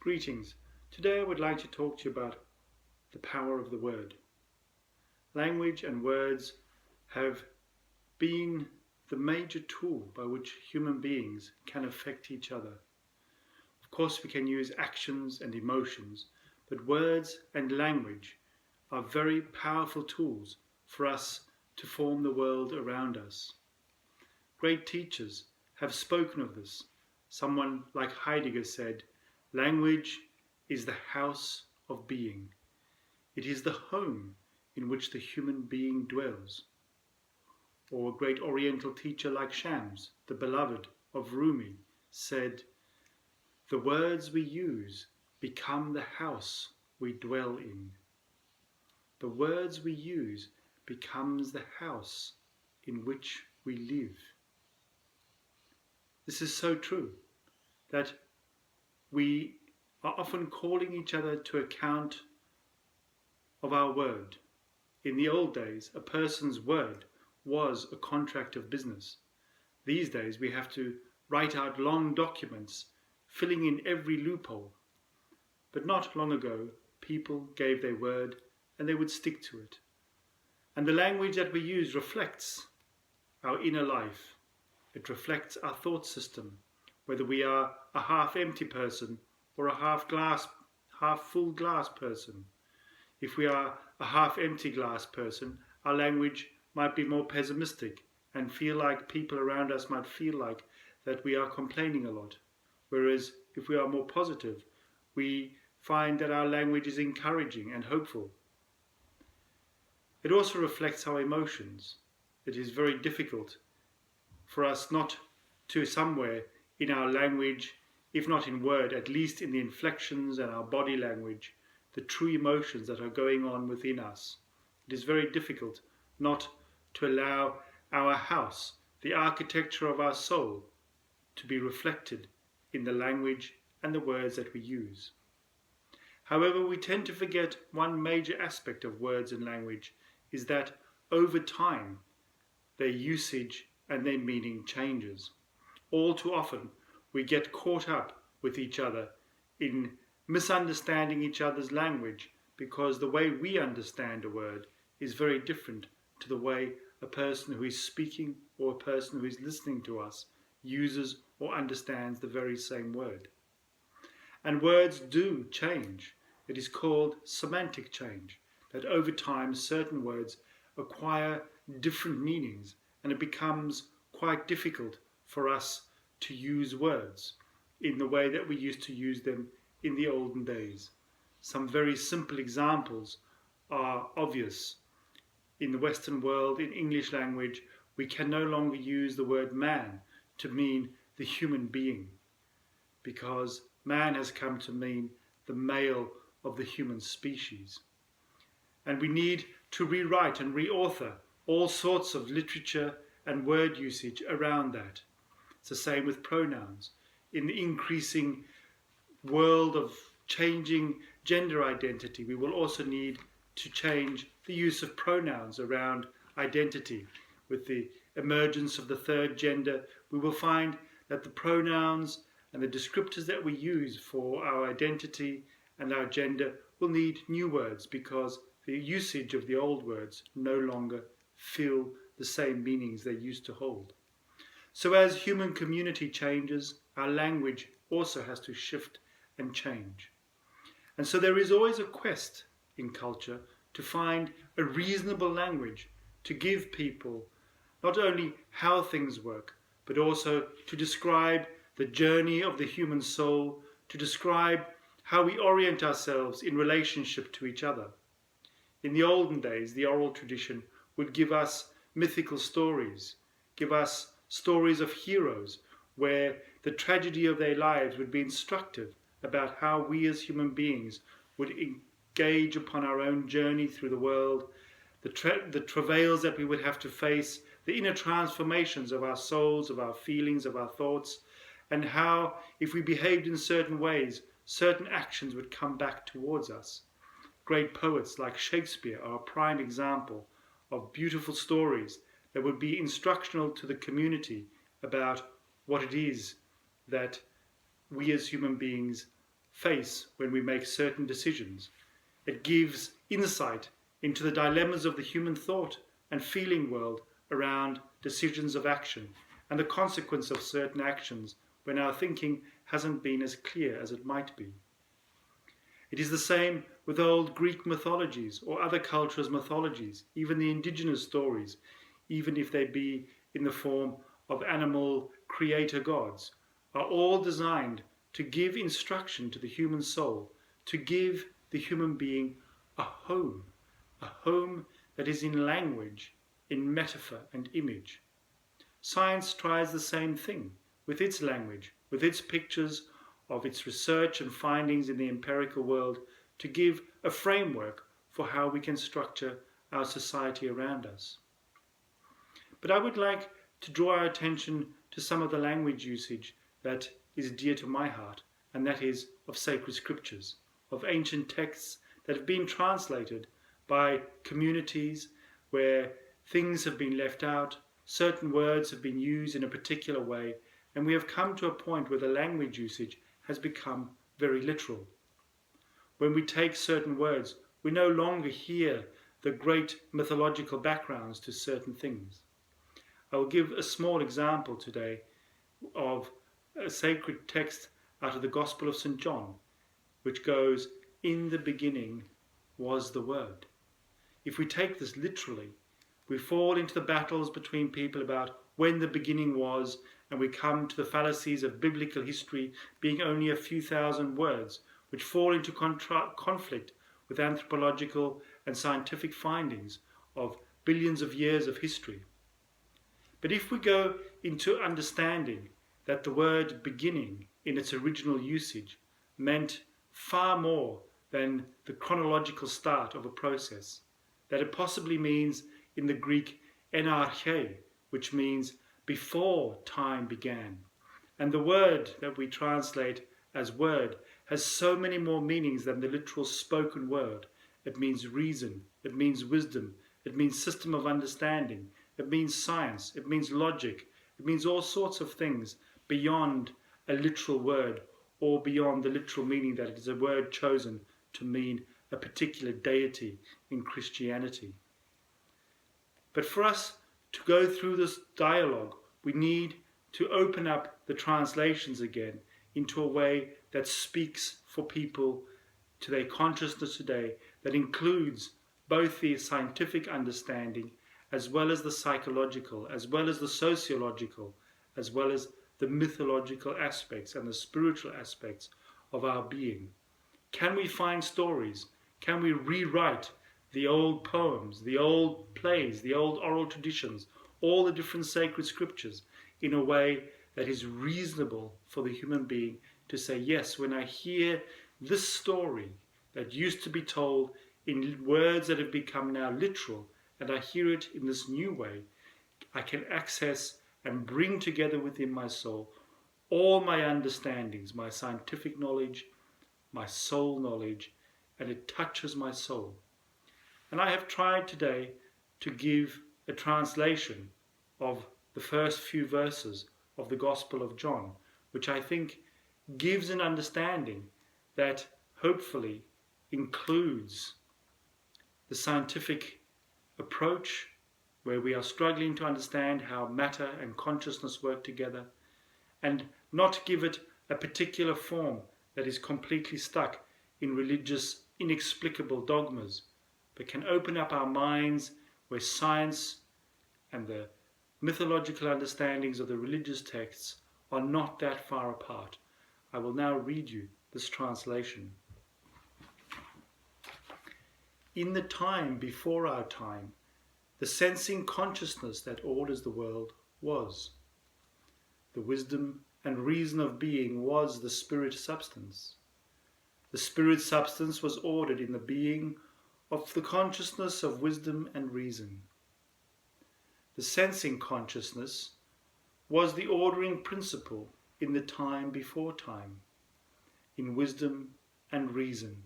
Greetings. Today I would like to talk to you about the power of the word. Language and words have been the major tool by which human beings can affect each other. Of course, we can use actions and emotions, but words and language are very powerful tools for us to form the world around us. Great teachers have spoken of this. Someone like Heidegger said, "Language is the house of being. It is the home in which the human being dwells." Or a great Oriental teacher like Shams, the beloved of Rumi, said, "The words we use become the house we dwell in." The words we use becomes the house in which we live. This is so true that we are often calling each other to account of our word. In the old days, a person's word was a contract of business. These days, we have to write out long documents, filling in every loophole. But not long ago, people gave their word and they would stick to it. And the language that we use reflects our inner life. It reflects our thought system, whether we are a half-empty person or a half-full glass person. If we are a half-empty glass person, our language might be more pessimistic and feel like people around us might feel like that we are complaining a lot. Whereas if we are more positive, we find that our language is encouraging and hopeful. It also reflects our emotions. It is very difficult for us not to somewhere in our language, if not in word, at least in the inflections and our body language, the true emotions that are going on within us. It is very difficult not to allow our house, the architecture of our soul, to be reflected in the language and the words that we use. However, we tend to forget one major aspect of words and language is that over time, their usage and their meaning changes. All too often, we get caught up with each other in misunderstanding each other's language because the way we understand a word is very different to the way a person who is speaking or a person who is listening to us uses or understands the very same word. And words do change. It is called semantic change, that over time certain words acquire different meanings and it becomes quite difficult for us to use words in the way that we used to use them in the olden days. Some very simple examples are obvious. In the Western world, in English language, we can no longer use the word man to mean the human being, because man has come to mean the male of the human species. And we need to rewrite and reauthor all sorts of literature and word usage around that. It's the same with pronouns. In the increasing world of changing gender identity, we will also need to change the use of pronouns around identity. With the emergence of the third gender, we will find that the pronouns and the descriptors that we use for our identity and our gender will need new words because the usage of the old words no longer fill the same meanings they used to hold. So as human community changes, our language also has to shift and change. And so there is always a quest in culture to find a reasonable language to give people not only how things work, but also to describe the journey of the human soul, to describe how we orient ourselves in relationship to each other. In the olden days, the oral tradition would give us mythical stories, give us stories of heroes where the tragedy of their lives would be instructive about how we as human beings would engage upon our own journey through the world, the travails that we would have to face, the inner transformations of our souls, of our feelings, of our thoughts, and how if we behaved in certain ways, certain actions would come back towards us. Great poets like Shakespeare are a prime example of beautiful stories that would be instructional to the community about what it is that we as human beings face when we make certain decisions. It gives insight into the dilemmas of the human thought and feeling world around decisions of action and the consequence of certain actions when our thinking hasn't been as clear as it might be. It is the same with old Greek mythologies or other cultures' mythologies, even the indigenous stories, even if they be in the form of animal creator gods, are all designed to give instruction to the human soul, to give the human being a home that is in language, in metaphor and image. Science tries the same thing with its language, with its pictures of its research and findings in the empirical world, to give a framework for how we can structure our society around us. But I would like to draw our attention to some of the language usage that is dear to my heart, and that is of sacred scriptures, of ancient texts that have been translated by communities where things have been left out, certain words have been used in a particular way, and we have come to a point where the language usage has become very literal. When we take certain words, we no longer hear the great mythological backgrounds to certain things. I will give a small example today of a sacred text out of the Gospel of St. John, which goes, "In the beginning was the Word." If we take this literally, we fall into the battles between people about when the beginning was, and we come to the fallacies of biblical history being only a few thousand words, which fall into conflict with anthropological and scientific findings of billions of years of history. But if we go into understanding that the word beginning in its original usage meant far more than the chronological start of a process, that it possibly means in the Greek enarche, which means before time began. And the word that we translate as word has so many more meanings than the literal spoken word. It means reason, it means wisdom, it means system of understanding, it means science, it means logic, it means all sorts of things beyond a literal word or beyond the literal meaning that it is a word chosen to mean a particular deity in Christianity. But for us to go through this dialogue, we need to open up the translations again into a way that speaks for people to their consciousness today, that includes both the scientific understanding as well as the psychological, as well as the sociological, as well as the mythological aspects and the spiritual aspects of our being. Can we find stories? Can we rewrite the old poems, the old plays, the old oral traditions, all the different sacred scriptures in a way that is reasonable for the human being to say, yes, when I hear this story that used to be told in words that have become now literal, and I hear it in this new way, I can access and bring together within my soul all my understandings, my scientific knowledge, my soul knowledge, and it touches my soul. And I have tried today to give a translation of the first few verses of the Gospel of John, which I think gives an understanding that hopefully includes the scientific approach, where we are struggling to understand how matter and consciousness work together, and not give it a particular form that is completely stuck in religious inexplicable dogmas, but can open up our minds where science and the mythological understandings of the religious texts are not that far apart. I will now read you this translation. In the time before our time, the sensing consciousness that orders the world was. The wisdom and reason of being was the spirit substance. The spirit substance was ordered in the being of the consciousness of wisdom and reason. The sensing consciousness was the ordering principle in the time before time, in wisdom and reason.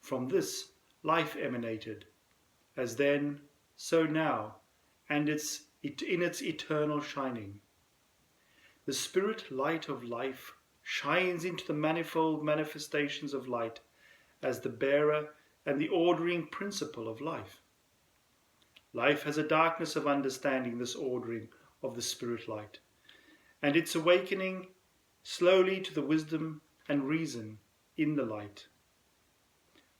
From this, life emanated, as then, so now, and in its eternal shining. The spirit light of life shines into the manifold manifestations of light as the bearer and the ordering principle of life. Life has a darkness of understanding this ordering of the spirit light, and its awakening slowly to the wisdom and reason in the light,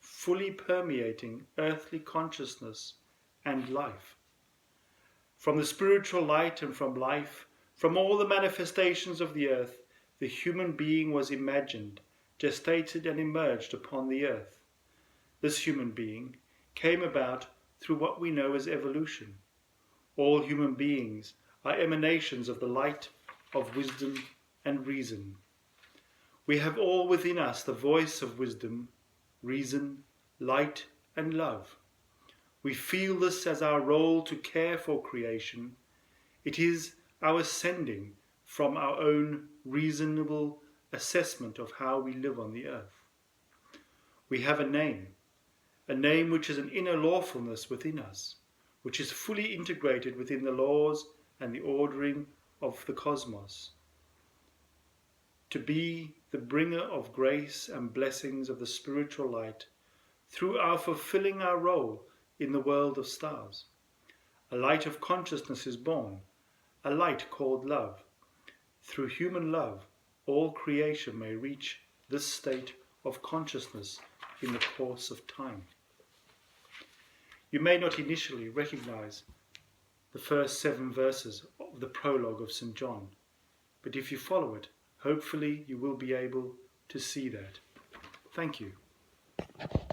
fully permeating earthly consciousness and life. From the spiritual light and from life, from all the manifestations of the earth, the human being was imagined, gestated and emerged upon the earth. This human being came about through what we know as evolution. All human beings are emanations of the light of wisdom and reason. We have all within us the voice of wisdom, reason, light and love. We feel this as our role to care for creation. It is our sending from our own reasonable assessment of how we live on the earth. We have a name which is an inner lawfulness within us, which is fully integrated within the laws and the ordering of the cosmos. To be the bringer of grace and blessings of the spiritual light through our fulfilling our role in the world of stars. A light of consciousness is born, a light called love. Through human love, all creation may reach this state of consciousness in the course of time. You may not initially recognize the first 7 verses of the prologue of St. John, but if you follow it, hopefully you will be able to see that. Thank you.